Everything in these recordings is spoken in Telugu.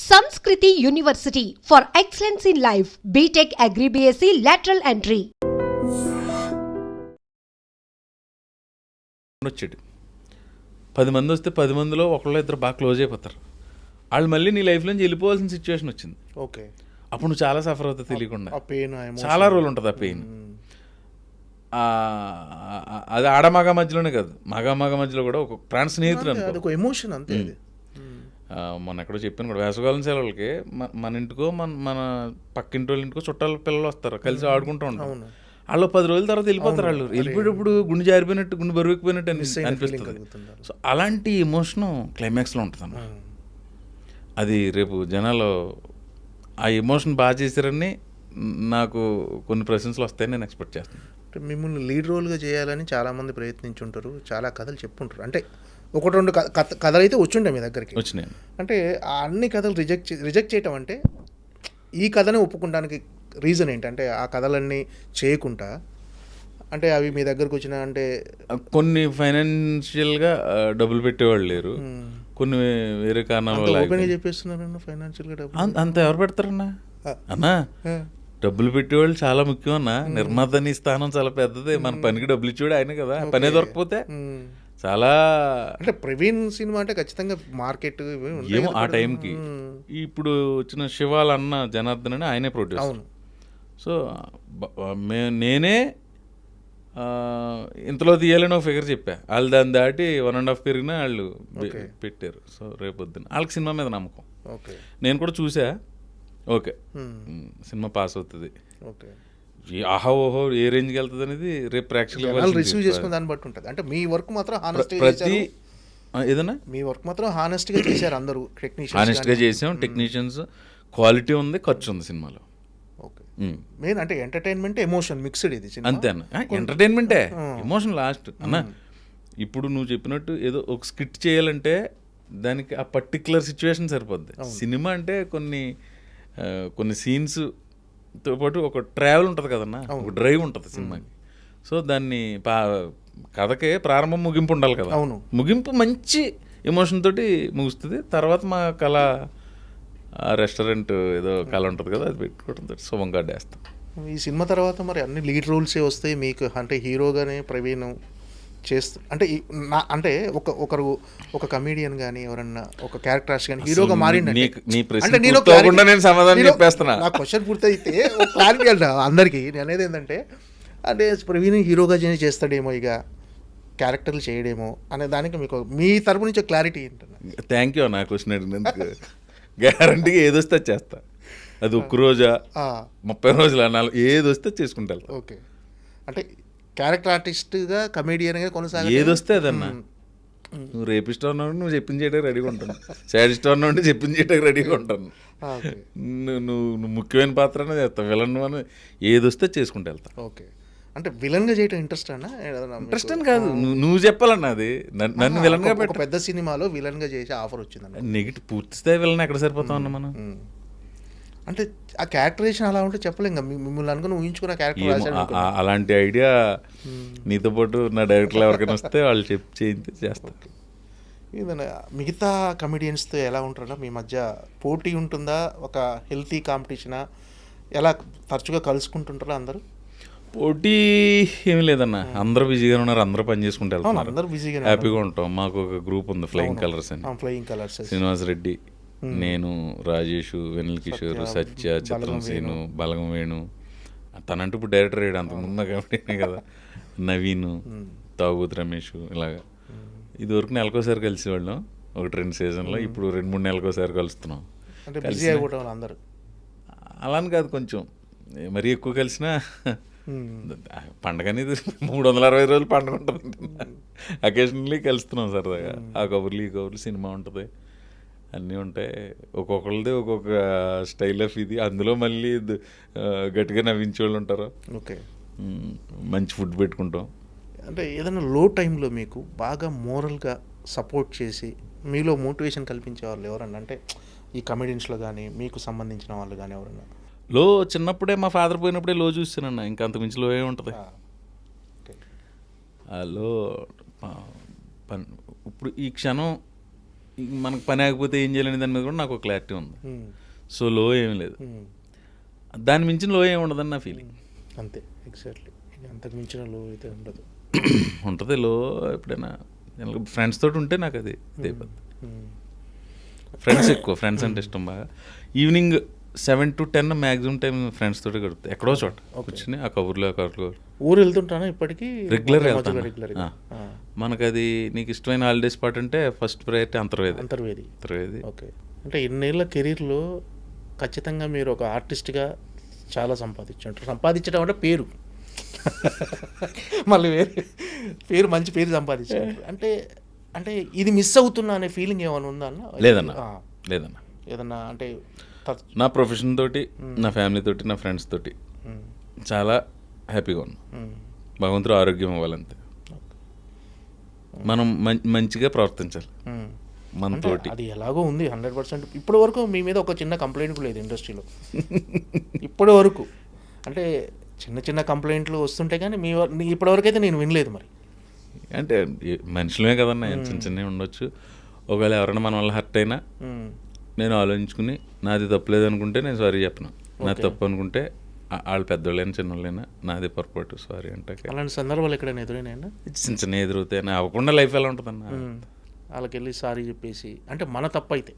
Samskriti University for excellence in life. BTech Agri BSc lateral entry. వచ్చాడు 10 మంది వస్తే 10 మందిలో ఒకళ్ళు ఇద్దరు బాగా క్లోజ్ అయిపోతారు. వాళ్ళు మళ్ళీ నీ లైఫ్ నుంచి వెళ్ళిపోవాల్సిన సిచ్యువేషన్ వచ్చింది. ఓకే, అప్పుడు నువ్వు చాలా సఫర్ అవుతావు తెలియకుండా. పెయిన్ చాలా రోజులు ఉంటుంది ఆ పెయిన్. అది ఆడమగ మధ్యలోనే కాదు, మగ మధ్యలో కూడా ఒక ప్రాణ స్నేహితుడు అనుకో, ఎమోషన్ అంతే. మొన్న ఎక్కడో చెప్పాను కూడా, వేసవకాలం సెలవులకి మన ఇంటికో మన పక్కింటి వాళ్ళ ఇంటికో చుట్టాల పిల్లలు వస్తారు, కలిసి ఆడుకుంటూ ఉంటాం. వాళ్ళు 10 రోజుల తర్వాత వెళ్ళిపోతారు. వాళ్ళు వెళ్ళిపోయేటప్పుడు గుండె జారిపోయినట్టు, గుండె బరువెక్కిపోయినట్టు అనిపిస్తుంది. సో అలాంటి ఎమోషన్ క్లైమాక్స్లో ఉంటుంది. అది రేపు జనాలు ఆ ఎమోషన్ బాగా చేశారని నాకు కొన్ని ప్రశ్నలు వస్తాయని నేను ఎక్స్పెక్ట్ చేస్తాను. మిమ్మల్ని లీడ్ రోల్గా చేయాలని చాలామంది ప్రయత్నించుంటారు, చాలా కథలు చెప్పుంటారు. అంటే 1-2 కథలు అయితే వచ్చుండే మీ దగ్గరికి వచ్చినాయి. అంటే ఆ అన్ని కథలు రిజెక్ట్ చేయటం అంటే ఈ కథనే ఒప్పుకోవడానికి రీజన్ ఏంటంటే ఆ కథలన్నీ చేయకుండా అంటే అవి మీ దగ్గరకు వచ్చిన అంటే కొన్ని ఫైనాన్షియల్గా డబ్బులు పెట్టేవాళ్ళు లేరు, కొన్ని వేరే కారణాల వల్ల ఓపెన్గా చెప్పేస్తున్నారన్న ఫైనాన్షియల్గా డబ్బులు అంత ఎవరు పెడతారన్నా? అన్నా డబ్బులు పెట్టేవాళ్ళు చాలా ముఖ్యం అన్న. నిర్మాతని స్థానం చాలా పెద్దది. మన పనికి డబ్బులు ఇచ్చేవాడు ఆయన కదా. పనే దొరకపోతే చాలా అంటే ప్రవీణ్ సినిమా అంటే ఖచ్చితంగా మార్కెట్ ఏమో ఆ టైంకి. ఇప్పుడు వచ్చిన శివాల అన్న జనార్దన్ అని ఆయనే ప్రొడ్యూసర్. సో నేనే ఇంతలో తీయాలని ఒక ఫిగర్ చెప్పా. వాళ్ళు దాన్ని దాటి 1.5 పెరిగినా వాళ్ళు పెట్టారు. సో రేపొద్దున వాళ్ళకి సినిమా మీద నమ్మకం. నేను కూడా చూసా. ఓకే, సినిమా పాస్ అవుతుంది. ఆహా ఓహో ఏ రేంజ్కి వెళ్తుంది అనేది రేపు ప్రేక్షకులు రిసీవ్ చేసుకుని దాన్ని బట్టి ఉంటుంది. అంటే మీ వర్క్ మాత్రం ప్రతి ఏదన్నా మీ వర్క్ మాత్రం హానెస్ట్గా చేశారు అందరూ టెక్నీషియన్స్. హానెస్ట్గా చేసాం. టెక్నీషియన్స్ క్వాలిటీ ఉంది, ఖర్చు ఉంది సినిమాలో. ఓకే, మెయిన్ అంటే ఎంటర్టైన్మెంట్ ఎమోషన్ మిక్స్డ్ ఇది అంతే అన్న. ఎంటర్టైన్మెంటే ఎమోషన్ లాస్ట్ అన్న. ఇప్పుడు నువ్వు చెప్పినట్టు ఏదో ఒక స్కిట్ చేయాలంటే దానికి ఆ పర్టికులర్ సిచ్యువేషన్ సరిపోద్ది. సినిమా అంటే కొన్ని సీన్స్తో పాటు ఒక ట్రావెల్ ఉంటుంది కదన్నా, ఒక డ్రైవ్ ఉంటుంది సినిమాకి. సో దాన్ని కథకే ప్రారంభం ముగింపు ఉండాలి కదా. ముగింపు మంచి ఎమోషన్ తోటి ముగుస్తుంది. తర్వాత మా కళ రెస్టారెంట్ ఏదో కళ ఉంటుంది కదా, అది పెట్టుకోవడంతో శుభం కాడేస్తాం. ఈ సినిమా తర్వాత మరి అన్ని లీడ్ రోల్సే వస్తాయి మీకు. అంటే హీరోగానే ప్రవీణ్ చేస్తూ అంటే అంటే ఒక కమీడియన్ కానీ ఎవరన్నా ఒక క్యారెక్టర్ ఆర్టిస్ట్ కానీ హీరోగా మారిందంటే నా క్వశ్చన్ పూర్తయితే ఒక క్లారిటీ అంట అందరికీ. నేను అనేది ఏంటంటే అంటే ప్రవీణ్ హీరోగా చేస్తాడేమో, ఇక క్యారెక్టర్లు చేయడేమో అనే దానికి మీకు మీ తరపు నుంచి క్లారిటీ ఏంటన్నా? Thank you. నా క్వశ్చన్ అడిగినందుకు గ్యారంటీగా ఏదొస్తే చేస్తా. అది 1 రోజా 30 రోజులు అన్నాళ్ళు ఏది వస్తే చేసుకుంటాను. ఓకే, అంటే క్యారెక్టర్ ఆర్టిస్ట్గా కమేడియన్గా కొనసాగి ఏదొస్తే అదన్నా. నువ్వు రేపిస్ట్ అన్నావు, నువ్వు చెప్పింది చేయడానికి రెడీగా ఉంటాను. సాడిస్ట్ అన్నావు, చెప్పింది చేయడానికి రెడీగా ఉంటాను. నువ్వు ముఖ్యమైన పాత్రనే చేస్తావు, విలన్ అని ఏదొస్తే చేసుకుంటూ వెళ్తా. ఓకే, అంటే విలన్గా చేయటం ఇంట్రెస్ట్ అన్నా? ఇంట్రెస్ట్ అని కాదు, నువ్వు చెప్పాలన్నా. అది నన్ను విలన్గా ఒక పెద్ద సినిమాలో విలన్గా చేసే ఆఫర్ వచ్చిందన్న. నెగిటివ్ పూర్తి స్థాయి విలన్ ఎక్కడ సరిపోతాం అన్న మనం. అంటే ఆ క్యారెక్టరేషన్ అలా ఉంటే చెప్పలేం కదా. మిమ్మల్ని అనుకుని ఊహించుకున్న క్యారెక్టర్ అలాంటి ఐడియా నీతో పాటు నా డైరెక్టర్లు ఎవరికైనా వస్తే వాళ్ళు చేస్తారు. ఏదైనా మిగతా కమెడియన్స్తో ఎలా ఉంటారన్నా? మీ మధ్య పోటీ ఉంటుందా? ఒక హెల్తీ కాంపిటీషనా? ఎలా తరచుగా కలుసుకుంటుంటారా అందరూ? పోటీ ఏమి లేదన్న. అందరూ బిజీగా ఉన్నారు, అందరూ పని చేసుకుంటూ వెళ్తున్నారు. అందరూ బిజీగా హ్యాపీగా ఉంటాం. మాకు ఒక గ్రూప్ ఉంది, ఫ్లయింగ్ కలర్స్ అని. ఫ్లయింగ్ కలర్స్ శ్రీనివాస్ రెడ్డి, నేను, రాజేష్, వెనిల్ కిషోర్, సత్య, చిత్రం సీను, బలగం వేణు. తనంటూ ఇప్పుడు డైరెక్టర్ అయ్యాడు, అంతకుముందు కాబట్టి కదా. నవీన్, తాగుతు రమేష్, ఇలాగా. ఇదివరకు నెలకోసారి కలిసేవాళ్ళం, 1-2 సీజన్లో. ఇప్పుడు 2-3 నెలకోసారి కలుస్తున్నాం. అలాని కాదు, కొంచెం మరీ ఎక్కువ కలిసినా పండగ అనేది 365 రోజులు పండుగ ఉంటుంది. అకేషనల్లీ కలుస్తున్నాం సరదాగా. ఆ కబుర్లు ఈ కబుర్లు, సినిమా ఉంటుంది, అన్నీ ఉంటాయి. ఒక్కొక్కరిది ఒక్కొక్క స్టైల్ ఆఫ్ ఇది. అందులో మళ్ళీ గట్టిగా నవ్వించే వాళ్ళు ఉంటారు. ఓకే, మంచి ఫుడ్ పెట్టుకుంటాం. అంటే ఏదైనా లో టైంలో మీకు బాగా మోరల్గా సపోర్ట్ చేసి మీలో మోటివేషన్ కల్పించే వాళ్ళు ఎవరన్నా? అంటే ఈ కమెడియన్స్లో కానీ మీకు సంబంధించిన వాళ్ళు కానీ ఎవరన్నా? లో చిన్నప్పుడే మా ఫాదర్ పోయినప్పుడే లో చూస్తానన్నా. ఇంకా అంతకుమించి లో ఏముంటుంది. లో ఇప్పుడు ఈ క్షణం మనకు పని ఆగిపోతే ఏం చేయాలనే దాని మీద కూడా నాకు ఒక క్లారిటీ ఉంది. సో లో ఏం లేదు, దాని మించిన లో ఏమి ఉండదని నా ఫీలింగ్. అంతే, ఎగ్జాక్ట్లీ. అంతకు మించిన లో అయితే ఉండదు. ఉంటుంది లో ఎప్పుడైనా ఫ్రెండ్స్ తోటి ఉంటే నాకు అది అయిపోద్ది. ఫ్రెండ్స్ ఎక్కువ, ఫ్రెండ్స్ అంటే ఇష్టం బాగా. Evening 7 to 10 maximum time friends తోటి గడుపుతాయి, ఎక్కడో చోట కూర్చుని ఆ కబుర్లో ఊరు వెళ్తుంటానా ఇప్పటికీ? రెగ్యులర్గా వెళ్తాను. మనకు అది నీకు ఇష్టమైన హాలిడే స్పాట్ అంటే ఫస్ట్ ప్రయారిటీ అంతర్వేది. ఓకే. అంటే ఇన్నేళ్ళ కెరీర్లో ఖచ్చితంగా మీరు ఒక ఆర్టిస్ట్గా చాలా సంపాదించడం అంటే పేరు మళ్ళీ పేరు మంచి పేరు సంపాదించారు అంటే అంటే ఇది మిస్ అవుతున్నా అనే ఫీలింగ్ ఏమైనా ఉందా అన్న? లేదన్నా. ఏదన్నా అంటే నా ప్రొఫెషన్ తోటి, నా ఫ్యామిలీ తోటి, నా ఫ్రెండ్స్ తోటి చాలా హ్యాపీగా ఉన్నాం. భగవంతుడు ఆరోగ్యం ఇవ్వాలంతే. మనం మంచిగా ప్రవర్తించాలి మనతోటి. అది ఎలాగో ఉంది 100%. ఇప్పటి వరకు మీ మీద ఒక చిన్న కంప్లైంట్ కూడా లేదు ఇండస్ట్రీలో ఇప్పటి వరకు. అంటే చిన్న చిన్న కంప్లైంట్లు వస్తుంటే కానీ ఇప్పటివరకు అయితే నేను వినలేదు. మరి అంటే మనుషులమే కదన్నా, చిన్న చిన్నవి ఉండొచ్చు. ఒకవేళ ఎవరైనా మన వల్ల హర్ట్ అయినా నేను ఆలోచించుకుని నాది తప్పలేదు అనుకుంటే నేను సారీ చెప్పను, నాది తప్పు అనుకుంటే వాళ్ళు పెద్దోళ్ళైనా చిన్నోళ్ళైనా నాది పొరపాటు సారీ అంటే. అలాంటి సందర్భాలు ఎక్కడైనా ఎదురైనా? చిన్న చిన్న ఎదురవుతాయి, అవ్వకుండా లైఫ్ ఎలా ఉంటుందన్న. వాళ్ళకి వెళ్ళి సారీ చెప్పేసి అంటే మన తప్పు అయితే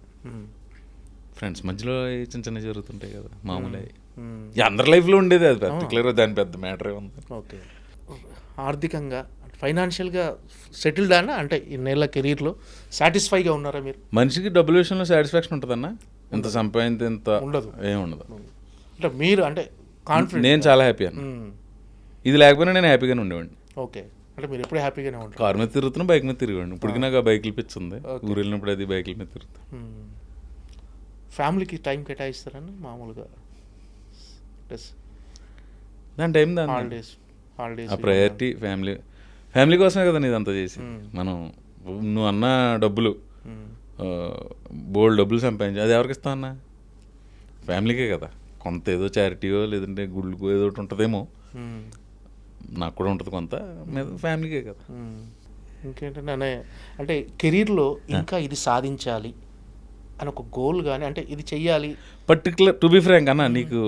ఫ్రెండ్స్ మధ్యలో చిన్న చిన్న జరుగుతుంటాయి కదా, మామూలు. అందరి లైఫ్లో ఉండేది అది, పర్టికులర్గా దాని పెద్ద మ్యాటరే ఉంది. ఓకే. ఆర్థికంగా ఫైనాన్షియల్గా సెటిల్డ్ అన్న అంటే ఇన్నేళ్ళ కెరీర్లో సాటిస్ఫైగా ఉన్నారా మీరు? మనిషికి డబ్బుల విషయంలో సాటిస్ఫాక్షన్ ఉంటుందన్న, ఎంత సంపాదించి ఎంత ఉండదు, ఏముండదు. అంటే మీరు అంటే కాన్ఫిడెంట్. నేను చాలా హ్యాపీ అన్న, ఇది లేకపోయినా నేను హ్యాపీగానే ఉండేవాడిని. ఓకే. అంటే మీరు ఎప్పుడు హ్యాపీగానే ఉంటారు? కార్ మీద తిరుగుతున్నా, బైక్ మీద తిరిగేవాడిని. ఇప్పటికి నాకు ఆ బైక్లు పిచ్చింది, ఊరు వెళ్ళినప్పుడు అది బైక్ల మీద తిరుగుతాను. ఫ్యామిలీకి టైం కేటాయిస్తారని మామూలుగా? దాని టైం దాని హాలిడేస్ ఆ ప్రయారిటీ ఫ్యామిలీ కోసమే కదా ఇదంతా చేసి. మనం నువ్వు అన్న డబ్బులు బోల్డ్ డబ్బులు సంపాదించి అది ఎవరికి ఇస్తావు అన్న? ఫ్యామిలీకే కదా. కొంత ఏదో చారిటీయో లేదంటే గుళ్ళకో ఏదో ఒకటి ఉంటుందేమో, నాకు కూడా ఉంటుంది కొంత, ఫ్యామిలీకే కదా. ఇంకేంటంటే అంటే కెరీర్లో ఇంకా ఇది సాధించాలి అని ఒక గోల్ కానీ అంటే ఇది చెయ్యాలి పర్టికులర్. టు బీ ఫ్రాంక్ అన్న, నీకు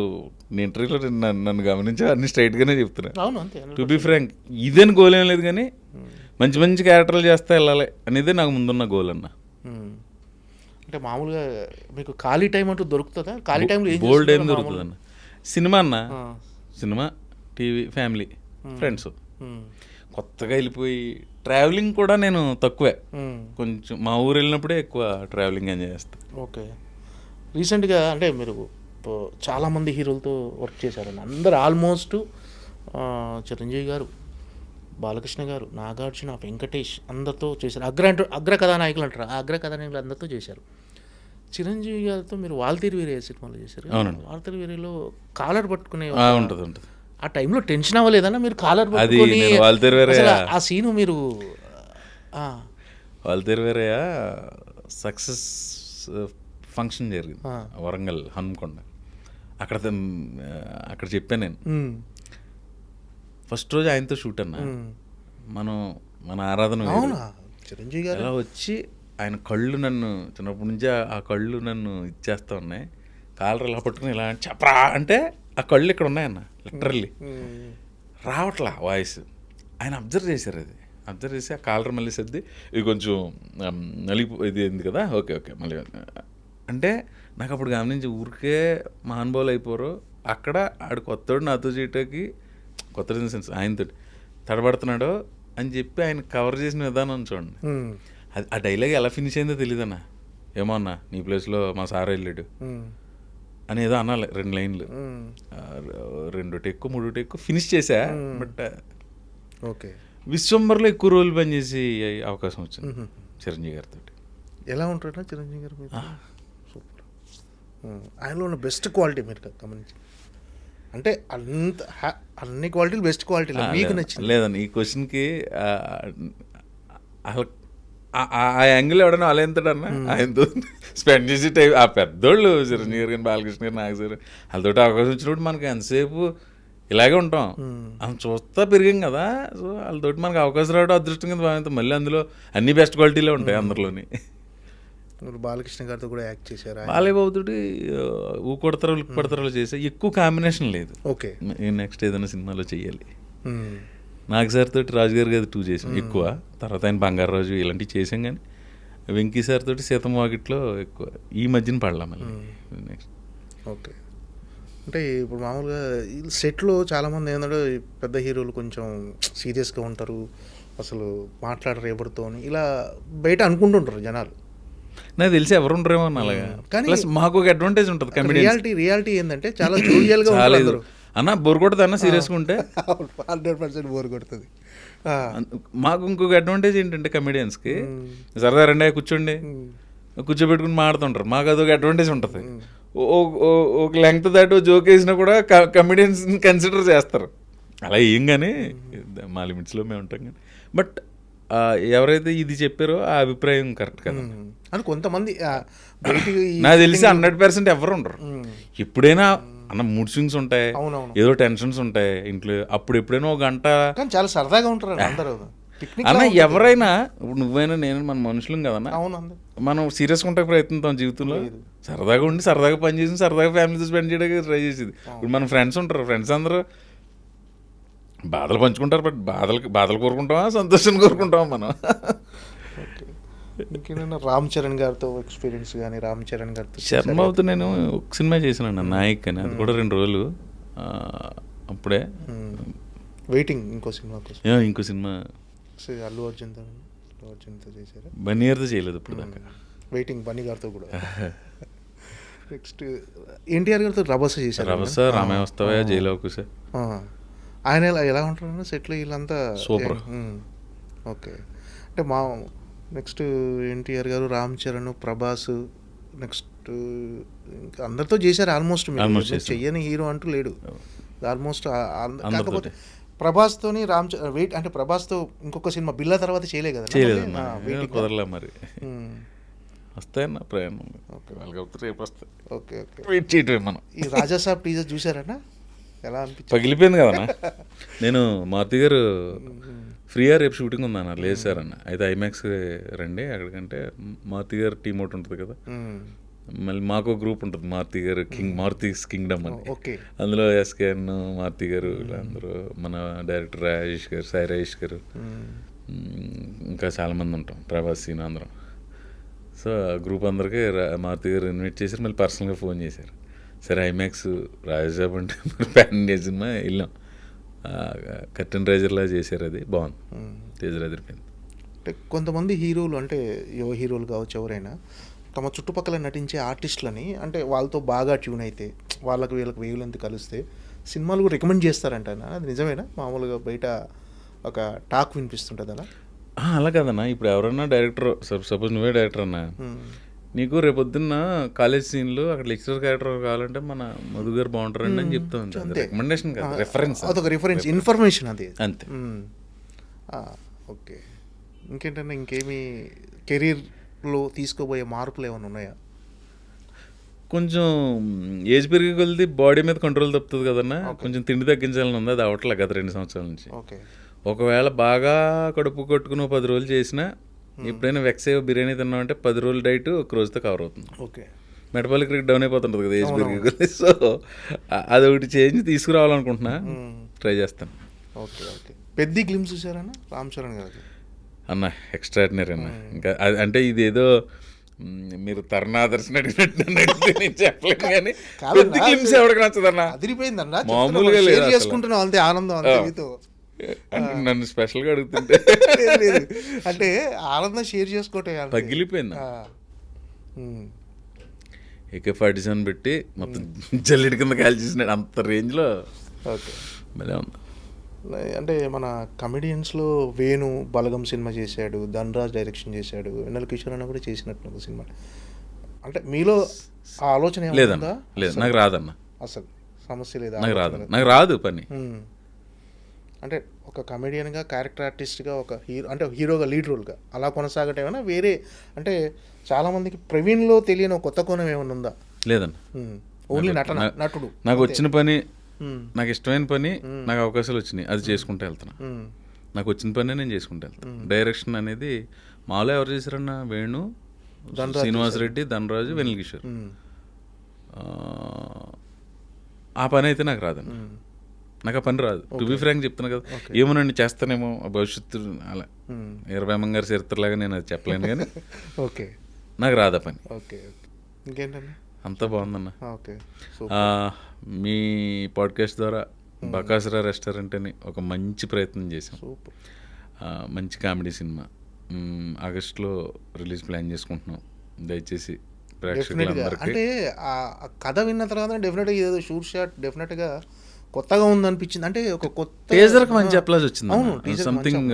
నీ ఇంటర్వ్యూలో నన్ను గమనించి అన్ని స్ట్రైట్గానే చెప్తున్నాను. అవును, అంతే. టు బీ ఫ్రాంక్ ఇదేని గోల్ ఏం లేదు, కానీ మంచి మంచి క్యారెక్టర్లు చేస్తే వెళ్ళాలి అనేది నాకు ముందున్న గోల్ అన్న. అంటే మామూలుగా మీకు ఖాళీ టైం అంటూ దొరుకుతుందా? ఖాళీ టైంలో బోల్డ్ ఏం దొరుకుతుంది అన్న? సినిమా అన్న, సినిమా, టీవీ, ఫ్యామిలీ, ఫ్రెండ్స్. కొత్తగా వెళ్ళిపోయి ట్రావెలింగ్ కూడా నేను తక్కువే, కొంచెం మా ఊరు వెళ్ళినప్పుడే ఎక్కువ ట్రావెలింగ్ ఎంజాయ్ చేస్తాను. ఓకే. రీసెంట్గా అంటే మీరు చాలామంది హీరోలతో వర్క్ చేశారని అందరు ఆల్మోస్ట్ చిరంజీవి గారు, బాలకృష్ణ గారు, నాగార్జున, వెంకటేష్ అందరితో చేశారు. అగ్ర కథానాయకులు అంటారు, ఆ అగ్ర కథానాయకులు అందరితో చేశారు. చిరంజీవి గారితో మీరు వాల్తీరు వీరయ్య సినిమాలో చేశారు. వాల్తీరు వీరయ్యలో కాలర్ పట్టుకునే ఉంటుంది. ఆ టైంలో టెన్షన్ అవ్వలేదన్నా మీరు కాలర్ పట్టుకొని? ఆ సీను మీరు వాల్తీరు వీరయ్య సక్సెస్ ఫంక్షన్ జరిగింది వరంగల్ హన్మకొండ. అక్కడ చెప్పాను నేను ఫస్ట్ రోజు ఆయనతో షూట్ అన్నా. మన ఆరాధన చిరంజీవి గారు అలా వచ్చి ఆయన కళ్ళు నన్ను చిన్నప్పటి నుంచి ఆ కళ్ళు నన్ను ఇచ్చేస్తా ఉన్నాయి. కాలర్ ఇలా పట్టుకుని ఇలా చెప్పరా అంటే ఆ కళ్ళు ఇక్కడ ఉన్నాయన్న, లిటరల్లీ రావట్లా వాయిస్. ఆయన అబ్జర్వ్ చేశారు, అది అబ్జర్వ్ చేసి ఆ కాలర్ మళ్ళీ సర్ది ఇది కొంచెం ఇది అయింది కదా, ఓకే మళ్ళీ అంటే నాకు అప్పుడు గమనించి ఊరికే మహానుభావులు అయిపోరు. అక్కడ ఆడు కొత్తోడు నాతో చేయటానికి కొత్త సెన్స్ ఆయనతో తడబడుతున్నాడు అని చెప్పి ఆయన కవర్ చేసిన విధానం చూడండి. అది ఆ డైలాగ్ ఎలా ఫినిష్ అయిందో తెలియదన్నా. ఏమో అన్నా నీ ప్లేస్లో మా సార్ వెళ్ళాడు అని ఏదో అనాలి, 2 లైన్లు, 2 టెక్కు 3 టెక్కు ఫినిష్ చేశా. బట్ ఓకే, విశ్వంబర్లో ఎక్కువ రోజులు పనిచేసి అవకాశం వచ్చింది చిరంజీవి గారితో. ఎలా ఉంటారా చిరంజీవి గారు? సూపర్. ఆయనలో ఉన్న బెస్ట్ క్వాలిటీ మీరు గమనించి అంటే అన్ని క్వాలిటీలు బెస్ట్ క్వాలిటీ మీకు నచ్చింది లేదండి ఈ క్వశ్చన్కి? అసలు ఆ యాంగిల్ ఎవడన్నా అలెంతడన్నా ఆయనతో స్పెండ్ చేసి టైం ఆ పెద్దోళ్ళు చిరంజీవి గారు కానీ బాలకృష్ణ గారు నాగేశ్వర వాళ్ళతోటి అవకాశం వచ్చినప్పుడు మనకి ఎంతసేపు ఇలాగే ఉంటాం, మనం చూస్తా పెరిగాం కదా. సో వాళ్ళతోటి మనకు అవకాశం రావడం అదృష్టం కింద భావిస్తాం. మళ్ళీ అందులో అన్ని బెస్ట్ క్వాలిటీలే ఉంటాయి అందరిలోని. మీరు బాలకృష్ణ గారితో కూడా యాక్ట్ చేశారు. బాలయ్య బాబుతోటి ఊ కొడతారు ఉక్కు కొడతారో చేసే ఎక్కువ కాంబినేషన్ లేదు. ఓకే. నెక్స్ట్ ఏదైనా సినిమాలో చెయ్యాలి. నాగ్ సార్ తోటి రాజుగారి గారి 2 చేసాం ఎక్కువ. తర్వాత ఆయన బంగారాజు ఇలాంటివి చేసాం. కానీ వెంకీ సార్ తోటి సీతమ్మ వాకిట్లో ఎక్కువ ఈ మధ్యన పడలా మళ్ళీ. Next okay. అంటే ఇప్పుడు మామూలుగా సెట్లో చాలామంది ఏంటంటే పెద్ద హీరోలు కొంచెం సీరియస్గా ఉంటారు, అసలు మాట్లాడరు ఎవరితో అని ఇలా బయట అనుకుంటుంటారు జనాలు. నాకు తెలిసి ఎవరు ఉండరేమో అలాగా. కానీ మాకు ఒక అడ్వాంటేజ్ ఉంటుంది. రియాలిటీ ఏంటంటే చాలా జోవియల్గా ఉంటారు అన్న. బోర్ కొడుతుంది అన్న సీరియస్గా ఉంటే. 100% బోర్ కొడుతుంది. మాకు ఇంకొక అడ్వాంటేజ్ ఏంటంటే కమెడియన్స్కి సరదా రండి కూర్చోండి కూర్చోబెట్టుకుని మాడుతుంటారు. మాకు అదొక అడ్వాంటేజ్ ఉంటుంది. ఒక లెంగ్త్ దాటి జోక్ వేసినా కూడా కమెడియన్స్ కన్సిడర్ చేస్తారు. అలా ఏం కానీ మా లిమిట్స్లో మేము ఉంటాం. కానీ బట్ ఎవరైతే ఇది చెప్పారో ఆ అభిప్రాయం కరెక్ట్ కదా అని కొంతమంది నాకు తెలిసి 100% ఎవరు ఉండరు. ఎప్పుడైనా అన్న మూడ్ స్వింగ్స్ ఉంటాయి, ఏదో టెన్షన్స్ ఉంటాయి ఇంట్లో. అప్పుడు ఎప్పుడైనా ఒక గంట చాలా సరదాగా ఉంటారు అందరూ. అన్న ఎవరైనా ఇప్పుడు నువ్వైనా నేను మన మనుషులం కదన్నా. మనం సీరియస్గా ఉంటే ప్రయత్నిస్తాం జీవితంలో. సరదాగా ఉండి సరదాగా పని చేసి సరదాగా ఫ్యామిలీతో స్పెండ్ చేయడానికి ట్రై చేసేది. ఇప్పుడు మన ఫ్రెండ్స్ ఉంటారు, ఫ్రెండ్స్ అందరూ బాధలు పంచుకుంటారు. బట్ బాధలు కోరుకుంటామా సంతోషాన్ని కోరుకుంటామా మనం. ఇంకేమైనా రామ్ చరణ్ గారితో ఎక్స్పీరియన్స్ కానీ? రామ్ చరణ్ గారితో శర్మతో నేను ఒక సినిమా చేశాను నాయక్ అని. అది కూడా 2 రోజులు అప్పుడే వెయిటింగ్ ఇంకో సినిమా కోసం. ఇంకో సినిమా అల్లు అర్జున్తో చేశారు. బన్నీ గారితో చేయలేదు ఇప్పుడు దాకా. వెయిటింగ్ బన్నీ గారితో కూడా. నెక్స్ట్ ఎన్టీఆర్ గారితో రభస చేశారు. రభస, రామయ్య వస్తావా, జైలవకుశ. ఆయన ఎలా ఉంటారు సెట్లో వీళ్ళంతా? సూపర్. ఓకే. అంటే మా నెక్స్ట్ ఎన్టీఆర్ గారు, రామ్ చరణ్, ప్రభాస్, నెక్స్ట్ ఇంకా అందరితో చేశారు ఆల్మోస్ట్. చెయ్యని హీరో అంటూ లేడు ఆల్మోస్ట్. కాకపోతే ప్రభాస్తోని వెయిట్ అంటే ప్రభాస్తో ఇంకొక సినిమా బిల్లా తర్వాత చేయలే కదా. కుదరలే మరి. వస్తాయన్న ప్రయాణం. ఓకే. వెయిట్ చేయటమే మనం. ఈ రాజాసాబ్ టీజర్ చూసారన్నా? ఎలా అనిపించింది? పగిలిపోయింది కదన్నా. నేను మారుతి గారు ఫ్రీగా రేపు షూటింగ్ ఉందన్న. లేదు సార్ అన్న, అయితే ఐమాక్స్ రండి అక్కడికంటే. మారుతి గారు టీమ్ ఒకటి ఉంటుంది కదా, మళ్ళీ మాకు గ్రూప్ ఉంటుంది మారుతి గారు మారుతిస్ కింగ్డమ్ అని. అందులో ఎస్కేఎన్, మారుతి గారు, వీళ్ళందరూ, మన డైరెక్టర్ రాజేష్ గారు, సాయి రాజేష్ గారు, ఇంకా చాలామంది ఉంటాం, ప్రభాస్ సీన్ అందరం. సో ఆ గ్రూప్ అందరికీ మారుతి గారు ఇన్వైట్ చేశారు. మళ్ళీ పర్సనల్గా ఫోన్ చేశారు. సరే ఐమాక్స్ రాజాసాబ్ అంటే ప్యాన్ ఇండియా సినిమా వెళ్ళాం. కర్టెన్ రైజర్లా చేశారు. అది బాగుంది. తేజర్ అదిరిపోయింది. అంటే కొంతమంది హీరోలు అంటే యువ హీరోలు కావచ్చు ఎవరైనా తమ చుట్టుపక్కల నటించే ఆర్టిస్టులని అంటే వాళ్ళతో బాగా ట్యూన్ అయితే వీళ్ళకి వేవ్ లెంత్ కలిస్తే సినిమాలు కూడా రికమెండ్ చేస్తారంట. అది నిజమేనా? మామూలుగా బయట ఒక టాక్ వినిపిస్తుంటుంది అలా. అలా కదన్నా. ఇప్పుడు ఎవరన్నా డైరెక్టర్, సపోజ్ నువ్వే డైరెక్టర్ అన్నా, నీకు రేపొద్దున్న కాలేజ్ సీన్లు అక్కడ లెక్చరర్ క్యారెక్టర్ కావాలంటే మన మధు గారు బాగుంటారండి అని చెప్తాం. రికమెండేషన్ కాదు, రెఫరెన్స్. అదొక రిఫరెన్స్, ఇన్ఫర్మేషన్ అది అంతే. ఓకే. ఇంకేంటన్నా ఇంకేమి కెరీర్లో తీసుకోబోయే మార్పులు ఏమైనా ఉన్నాయా? కొంచెం ఏజ్ పెరిగి కొలిది బాడీ మీద కంట్రోల్ తప్పుతుంది కదన్నా. కొంచెం తిండి తగ్గించాలని ఉంది. అది అవట్లే గత 2 సంవత్సరాల నుంచి. ఒకవేళ బాగా కడుపు కొట్టుకుని 10 రోజులు చేసినా, ఎప్పుడైనా వెక్సేవ్ బిర్యానీ తిన్నామంటే 10 రోజుల డైట్ 1 రోజుతో కవర్ అవుతుంది. ఓకే. మెటబాలిక్ రేట్ డౌన్ అయిపోతుంటుంది కదా ఏజ్ పెరిగి. సో అదొకటి చేంజ్ తీసుకురావాలనుకుంటున్నా, ట్రై చేస్తాను. ఓకే. పెద్ద గ్లిమ్స్ చూసారన్నా రామ్ చరణ్ గారు? అన్న ఎక్స్ట్రాడినరీ అన్న. ఇంకా అంటే ఇదేదో మీరు తరుణాదర్శన అడిగినట్టు నేను చెప్పలేను, కానీ పెద్ద గ్లిమ్స్ ఎవరికి నచ్చదన్నా. అదిరిపోయిందన్నా, మామూలుగా లేదు. చేసుకుంటున్నాం అంతే ఆనందం. నన్ను స్పెషల్గా అడుగుతుంటే అంటే ఆనందం షేర్ చేసుకోవటం పగిలిపోయింది. AK-47 పెట్టి మొత్తం జల్లెడి కింద కాల్ చేసినాడు అంత రేంజ్లో. ఓకే. భలే ఉంది. అంటే మన కమెడియన్స్లో వేణు బలగం సినిమా చేశాడు, ధనరాజ్ డైరెక్షన్ చేశాడు, వెన్నెల కిషోర్ అన్న కూడా చేసినట్టు ఒక సినిమా. అంటే మీలో ఆ ఆలోచన లేదన్నా? లేదు, నాకు రాదన్న. అసలు సమస్య లేదా? నాకు రాదు పని. అంటే ఒక కమెడియన్గా, క్యారెక్టర్ ఆర్టిస్ట్గా, ఒక హీరో అంటే హీరోగా లీడ్ రోల్గా అలా కొనసాగటం ఏమైనా వేరే అంటే చాలామందికి ప్రవీణ్లో తెలియని కొత్త కోణం ఏమైనా ఉందా? లేదన్న. ఓన్లీ నటుడు. నాకు వచ్చిన పని, నాకు ఇష్టమైన పని, నాకు అవకాశాలు వచ్చినాయి, అది చేసుకుంటూ వెళ్తున్నా. నాకు వచ్చిన పని నేను చేసుకుంటూ వెళ్తాను. డైరెక్షన్ అనేది మాలో ఎవరు చేశారన్న? వేణు, శ్రీనివాస్ రెడ్డి, ధనరాజు, వెనిల్ కిషోర్. ఆ పని అయితే నాకు రాదండి. నాకు ఆ పని రాదు. టు బి ఫ్రాంక్ చెప్తున్నా కదా, ఏమోనండి చేస్తానేమో భవిష్యత్తు అలా వీరబ్రహ్మం గారి చరిత్రలాగా నేను అది చెప్పలేను కానీ ఓకే నాకు రాదా పని. ఓకే ఇంకేంటన్నా అంతా బాగుందన్న. ఓకే మీ పాడ్కాస్ట్ ద్వారా బకాసురా రెస్టారెంట్ అని ఒక మంచి ప్రయత్నం చేసాం. సూపర్. మంచి కామెడీ సినిమా ఆగస్టులో రిలీజ్ ప్లాన్ చేసుకుంటున్నాం. దయచేసి ప్రేక్షకులందరికీ అంటే ఆ కథ విన్న తర్వాత డెఫినెట్గా ఏదో షూట్ షాట్ డెఫినెట్గా కొత్తగా ఉంది అనిపించింది. అంటే ఒక కొత్త టీజర్కి మంచి అప్లాజ్ వచ్చింది. సంథింగ్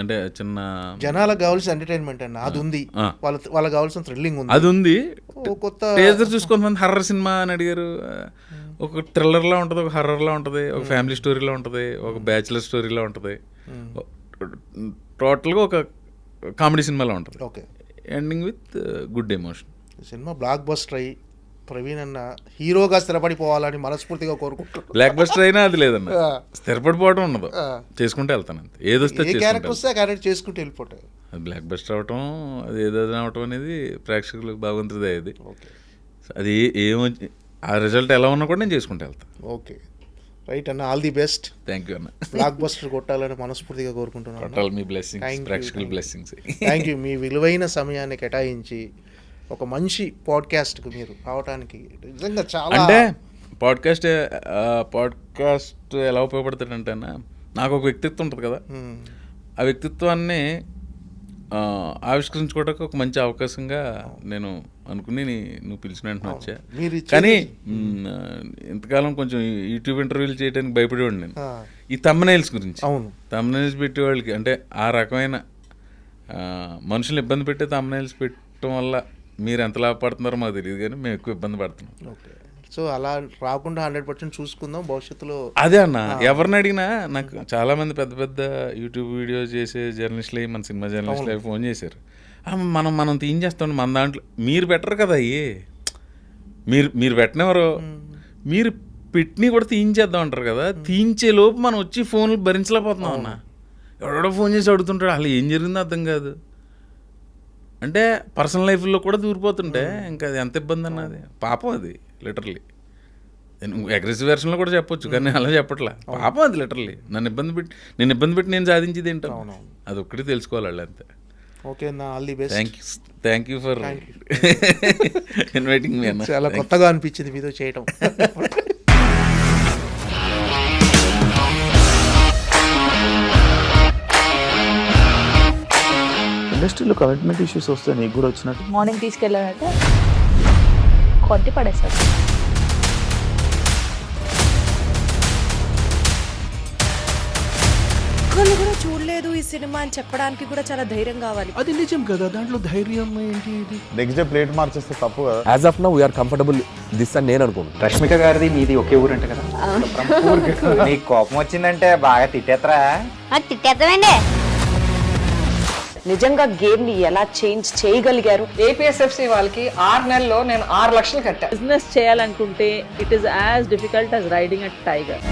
అంటే చిన్న జనాలకు కావాల్సిన ఎంటర్టైన్మెంట్ అన్న అది ఉంది, వాళ్ళకి కావాల్సిన థ్రిల్లింగ్ ఉంది, అది ఉంది. కొత్త టీజర్ చూసుకొని హర్రర్ సినిమా అని అడిగారు. ఒక థ్రిల్లర్లా ఉంటుంది, ఒక హర్రర్లా ఉంటుంది, ఒక ఫ్యామిలీ స్టోరీలా ఉంటుంది, ఒక బ్యాచులర్ స్టోరీలా ఉంటుంది, టోటల్గా ఒక కామెడీ సినిమాలో ఉంటుంది. Okay, ending with good emotion. Cinema block buster అయ్యి ప్రవీణ్ అన్న హీరోగా స్థిరపడిపోవాలని మనస్ఫూర్తిగా కోరుకుంటున్నాను. బ్లాక్ బస్టర్ అయినా అది లేదన్న, స్థిరపడిపోవడం ఉండదు, చేసుకుంటే వెళ్తాను అంతే. ఏదొస్తే క్యారెక్టర్ వస్తే ఆ క్యారెక్టర్ చేసుకుంటూ వెళ్ళిపోతాయి. అది బ్లాక్ బస్టర్ అవటం, అది ఏదైనా అవటం అనేది ప్రేక్షకులకు భగవంతుడిదే. అది అది ఏమో ఆ రిజల్ట్ ఎలా ఉన్నా కూడా నేను చేసుకుంటూ వెళ్తాను. ఓకే రైట్ అన్న, all the best. Thank you అన్న. బ్లాక్ బస్టర్ కొట్టాలని మనస్ఫూర్తిగా కోరుకుంటున్నాను. మీ బ్లెస్సింగ్స్, ప్రేక్షకుల బ్లెస్సింగ్స్. Thank you. మీ విలువైన సమయాన్ని కేటాయించి ఒక మంచి పాడ్కాస్ట్కి మీరు రావడానికి నిజంగా చాలా. అంటే పాడ్కాస్ట్ ఎలా ఉపయోగపడుతుందంటే అన్న, నాకు ఒక వ్యక్తిత్వం ఉంటుంది కదా, ఆ వ్యక్తిత్వాన్ని ఆవిష్కరించుకోవడానికి ఒక మంచి అవకాశంగా నేను అనుకుని నువ్వు పిలిచిన వెంటనే వచ్చా. కానీ ఇంతకాలం కొంచెం యూట్యూబ్ ఇంటర్వ్యూలు చేయడానికి భయపడేవాడు నేను, ఈ తమ్నైల్స్ గురించి. అవును, తమ్నైల్స్ పెట్టేవాళ్ళకి అంటే ఆ రకమైన మనుషులు ఇబ్బంది పెట్టే తమ్నైల్స్ పెట్టడం వల్ల మీరు ఎంత లాభపడుతున్నారో మాకు తెలియదు, కానీ మేము ఎక్కువ ఇబ్బంది పడుతున్నాం. ఓకే, సో అలా రాకుండా 100% చూసుకుందాం భవిష్యత్తులో. అదే అన్న, ఎవరిని అడిగినా నాకు చాలా మంది పెద్ద పెద్ద యూట్యూబ్ వీడియోస్ చేసే జర్నలిస్టులు మన సినిమా జర్నలిస్టులు ఫోన్ చేశారు. మనం తీయించేస్తాం మన దాంట్లో, మీరు పెట్టరు కదా అయ్యి, మీరు పెట్టినవారు, మీరు పెట్టిని కూడా తీయించేద్దాం అంటారు కదా. తీయించే లోపు మనం వచ్చి ఫోన్లు భరించలేకపోతున్నాం అన్న. ఎవడో ఫోన్ చేసి అడుగుతుంటాడు, అసలు ఏం జరిగిందో అర్థం కాదు. అంటే పర్సనల్ లైఫ్లో కూడా దూరిపోతుంటే ఇంకా అది ఎంత ఇబ్బంది అన్నది. పాపం అది లిటరలీ. అగ్రెసివ్ వెర్షన్లో కూడా చెప్పొచ్చు, కానీ అలా చెప్పట్లా. పాపం అది లిటరలీ. నేను ఇబ్బంది పెట్టి నేను సాధించేది ఏంటో అది ఒక్కటి తెలుసుకోవాలి వాళ్ళు, అంతే. ఓకే అన్న, all the best. Thank you for inviting మీ అన్న. చాలా కొత్తగా అనిపించింది మీతో చేయటం. ఇండస్ట్రీలో కమిట్మెంట్ ఇష్యూస్ వస్తే నీకు కూడా వచ్చినట్టు? మార్నింగ్ తీసుకెళ్ళాడంటే కొట్టి పడేస్తాడు. ఒక్కళ్ళు కూడా చూడలేదు ఈ సినిమా అని చెప్పడానికి కూడా చాలా ధైర్యం కావాలి. అది నిజం కదా, దాంట్లో ధైర్యం ఏంటి? నెక్స్ట్ డే ప్లేట్ మార్చేస్తే తప్పు కదా. As of now we are comfortable this అని నేను అనుకుంటున్నాను. రష్మిక గారిది మీది ఒకే ఊరు అంట కదా. నీకు కోపం వచ్చిందంటే బాగా తిట్టేత్తరా? తిట్టేద్దామండి. నిజంగా గేమ్ ని ఎలా చేంజ్ చేయగలిగారు? ఏపీఎస్ఎఫ్సి వాళ్ళకి 6 నెలల్లో నేను 6 లక్షలు కట్టా. బిజినెస్ చేయాలనుకుంటే it is as difficult as riding a tiger.